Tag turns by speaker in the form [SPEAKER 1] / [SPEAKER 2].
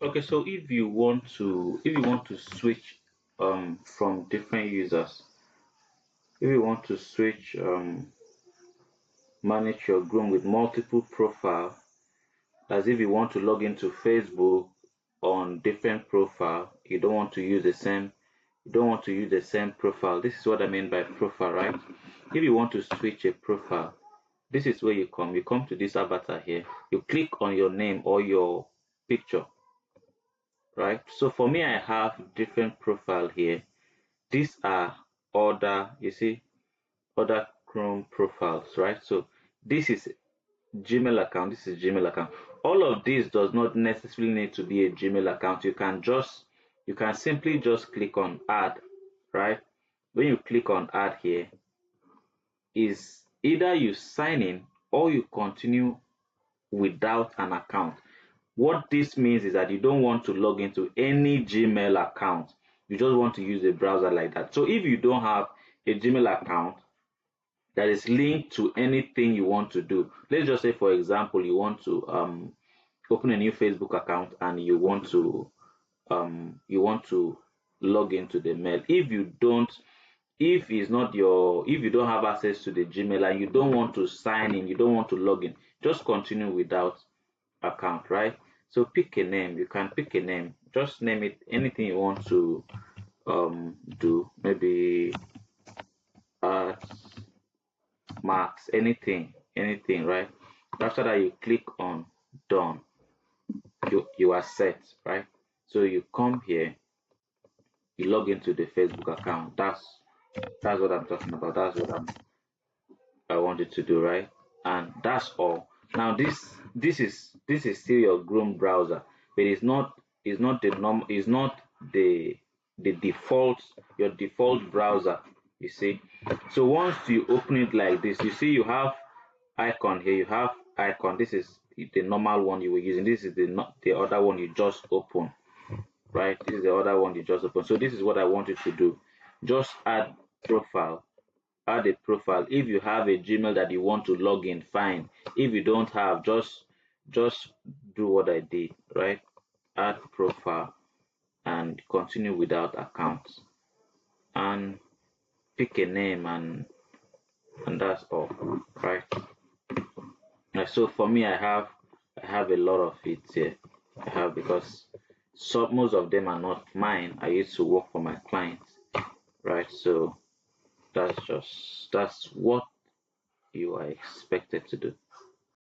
[SPEAKER 1] Okay, so if you want to switch from different users, if you want to switch manage your Chrome with multiple profile, as if you want to log into Facebook on different profile, you don't want to use the same profile. This is what I mean by profile, right? If you want to switch a profile, this is where you come to this avatar here, you click on your name or your picture, right? So for me, I have different profile here. These are other, you see, other Chrome profiles, right? So this is Gmail account, this is Gmail account. All of this does not necessarily need to be a Gmail account. You can simply just click on add, right? When you click on add here, is either you sign in or you continue without an account. What this means is that you don't want to log into any Gmail account. You just want to use a browser like that. So if you don't have a Gmail account that is linked to anything you want to do, let's just say, for example, you want to open a new Facebook account and you want to log into the mail. If you don't have access to the Gmail and you don't want to sign in, you don't want to log in, just continue without account, right? So pick a name. You can pick a name. Just name it anything you want to do. Maybe art, max, anything, right? After that, you click on done. You are set, right? So you come here, you log into the Facebook account. That's what I'm talking about. That's what I wanted to do, right? And that's all. Now this is still your Chrome browser, but it's not the norm it's not the default your default browser, you see. So once you open it like this, you see you have icon here, you have icon. This is the normal one you were using. This is the other one you just open, right? This is the other one you just open. So this is what I wanted to do. Just profile add a profile. If you have a Gmail that you want to log in, fine. If you don't have, just do what I did, right? Add profile and continue without accounts and pick a name, and that's all, right? So for me, I have a lot of it here. I have, because most of them are not mine. I used to work for my clients, right? So that's what you are expected to do.